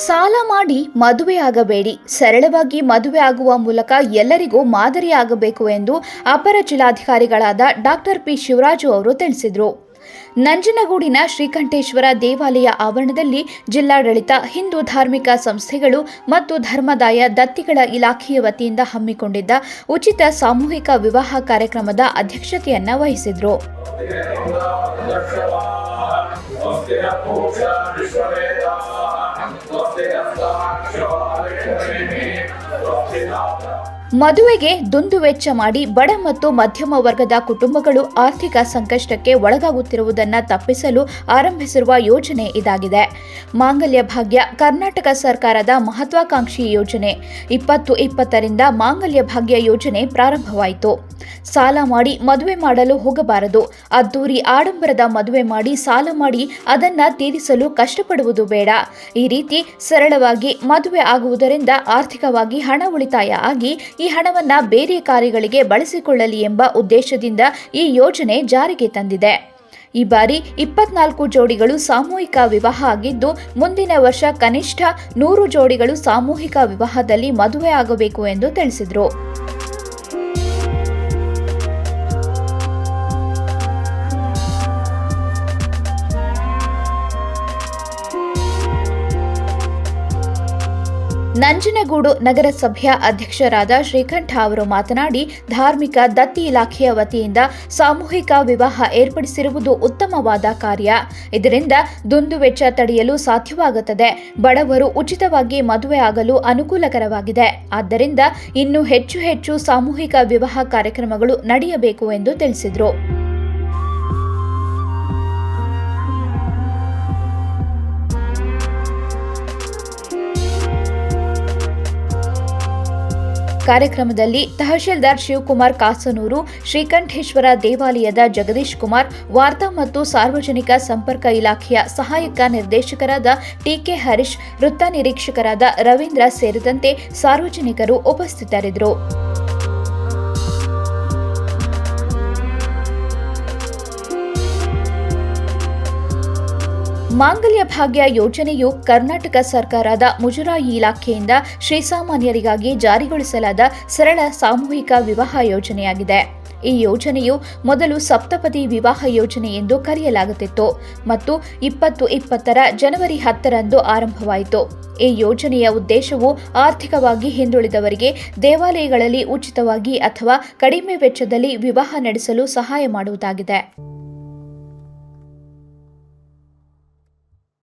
ಸಾಲ ಮಾಡಿ ಮದುವೆಯಾಗಬೇಡಿ, ಸರಳವಾಗಿ ಮದುವೆ ಆಗುವ ಮೂಲಕ ಎಲ್ಲರಿಗೂ ಮಾದರಿಯಾಗಬೇಕು ಎಂದು ಅಪರ ಜಿಲ್ಲಾಧಿಕಾರಿಗಳಾದ ಡಾಕ್ಟರ್ ಪಿ ಶಿವರಾಜು ಅವರು ತಿಳಿಸಿದರು. ನಂಜನಗೂಡಿನ ಶ್ರೀಕಂಠೇಶ್ವರ ದೇವಾಲಯ ಆವರಣದಲ್ಲಿ ಜಿಲ್ಲಾಡಳಿತ, ಹಿಂದೂ ಧಾರ್ಮಿಕ ಸಂಸ್ಥೆಗಳು ಮತ್ತು ಧರ್ಮದಾಯ ದತ್ತಿಗಳ ಇಲಾಖೆಯ ವತಿಯಿಂದ ಹಮ್ಮಿಕೊಂಡಿದ್ದ ಉಚಿತ ಸಾಮೂಹಿಕ ವಿವಾಹ ಕಾರ್ಯಕ್ರಮದ ಅಧ್ಯಕ್ಷತೆಯನ್ನ ವಹಿಸಿದರು. ಮದುವೆಗೆ ದುಂದುವೆಚ್ಚ ಮಾಡಿ ಬಡ ಮತ್ತು ಮಧ್ಯಮ ವರ್ಗದ ಕುಟುಂಬಗಳು ಆರ್ಥಿಕ ಸಂಕಷ್ಟಕ್ಕೆ ಒಳಗಾಗುತ್ತಿರುವುದನ್ನು ತಪ್ಪಿಸಲು ಆರಂಭಿಸಿರುವ ಯೋಜನೆ ಇದಾಗಿದೆ. ಮಾಂಗಲ್ಯ ಭಾಗ್ಯ ಕರ್ನಾಟಕ ಸರ್ಕಾರದ ಮಹತ್ವಾಕಾಂಕ್ಷಿ ಯೋಜನೆ. 2020ರಿಂದ ಮಾಂಗಲ್ಯ ಭಾಗ್ಯ ಯೋಜನೆ ಪ್ರಾರಂಭವಾಯಿತು. ಸಾಲ ಮಾಡಿ ಮದುವೆ ಮಾಡಲು ಹೋಗಬಾರದು. ಅದ್ದೂರಿ ಆಡಂಬರದ ಮದುವೆ ಮಾಡಿ ಸಾಲ ಮಾಡಿ ಅದನ್ನ ತೀರಿಸಲು ಕಷ್ಟಪಡುವುದು ಬೇಡ. ಈ ರೀತಿ ಸರಳವಾಗಿ ಮದುವೆ ಆಗುವುದರಿಂದ ಆರ್ಥಿಕವಾಗಿ ಹಣ ಉಳಿತಾಯ ಆಗಿ ಈ ಹಣವನ್ನ ಬೇರೆ ಕಾರ್ಯಗಳಿಗೆ ಬಳಸಿಕೊಳ್ಳಲಿ ಎಂಬ ಉದ್ದೇಶದಿಂದ ಈ ಯೋಜನೆ ಜಾರಿಗೆ ತಂದಿದೆ. ಈ ಬಾರಿ 24 ಜೋಡಿಗಳು ಸಾಮೂಹಿಕ ವಿವಾಹ ಆಗಿದ್ದು, ಮುಂದಿನ ವರ್ಷ ಕನಿಷ್ಠ 100 ಜೋಡಿಗಳು ಸಾಮೂಹಿಕ ವಿವಾಹದಲ್ಲಿ ಮದುವೆ ಆಗಬೇಕು ಎಂದು ತಿಳಿಸಿದರು. ನಂಜನಗೂಡು ನಗರಸಭೆಯ ಅಧ್ಯಕ್ಷರಾದ ಶ್ರೀಕಂಠ ಅವರು ಮಾತನಾಡಿ, ಧಾರ್ಮಿಕ ದತ್ತಿ ಇಲಾಖೆಯ ವತಿಯಿಂದ ಸಾಮೂಹಿಕ ವಿವಾಹ ಏರ್ಪಡಿಸಿರುವುದು ಉತ್ತಮವಾದ ಕಾರ್ಯ. ಇದರಿಂದ ದುಂದುವೆಚ್ಚ ತಡೆಯಲು ಸಾಧ್ಯವಾಗುತ್ತದೆ. ಬಡವರು ಉಚಿತವಾಗಿ ಮದುವೆ ಆಗಲು ಅನುಕೂಲಕರವಾಗಿದೆ. ಆದ್ದರಿಂದ ಇನ್ನೂ ಹೆಚ್ಚು ಸಾಮೂಹಿಕ ವಿವಾಹ ಕಾರ್ಯಕ್ರಮಗಳು ನಡೆಯಬೇಕು ಎಂದು ತಿಳಿಸಿದರು. ಕಾರ್ಯಕ್ರಮದಲ್ಲಿ ತಹಶೀಲ್ದಾರ್ ಶಿವಕುಮಾರ್ ಕಾಸನೂರು, ಶ್ರೀಕಂಠೇಶ್ವರ ದೇವಾಲಯದ ಜಗದೀಶ್ ಕುಮಾರ್, ವಾರ್ತಾ ಮತ್ತು ಸಾರ್ವಜನಿಕ ಸಂಪರ್ಕ ಇಲಾಖೆಯ ಸಹಾಯಕ ನಿರ್ದೇಶಕರಾದ ಟಿಕೆ ಹರೀಶ್, ವೃತ್ತ ನಿರೀಕ್ಷಕರಾದ ರವೀಂದ್ರ ಸೇರಿದಂತೆ ಸಾರ್ವಜನಿಕರು ಉಪಸ್ಥಿತರಿದ್ದರು. ಮಾಂಗಲ್ಯ ಭಾಗ್ಯ ಯೋಜನೆಯು ಕರ್ನಾಟಕ ಸರ್ಕಾರದ ಮುಜರಾಯಿ ಇಲಾಖೆಯಿಂದ ಶ್ರೀಸಾಮಾನ್ಯರಿಗಾಗಿ ಜಾರಿಗೊಳಿಸಲಾದ ಸರಳ ಸಾಮೂಹಿಕ ವಿವಾಹ ಯೋಜನೆಯಾಗಿದೆ. ಈ ಯೋಜನೆಯು ಮೊದಲು ಸಪ್ತಪದಿ ವಿವಾಹ ಯೋಜನೆ ಎಂದು ಕರೆಯಲಾಗುತ್ತಿತ್ತು ಮತ್ತು 2020ರ ಜನವರಿ 10ರಂದು ಆರಂಭವಾಯಿತು. ಈ ಯೋಜನೆಯ ಉದ್ದೇಶವು ಆರ್ಥಿಕವಾಗಿ ಹಿಂದುಳಿದವರಿಗೆ ದೇವಾಲಯಗಳಲ್ಲಿ ಉಚಿತವಾಗಿ ಅಥವಾ ಕಡಿಮೆ ವೆಚ್ಚದಲ್ಲಿ ವಿವಾಹ ನಡೆಸಲು ಸಹಾಯ ಮಾಡುವುದಾಗಿದೆ.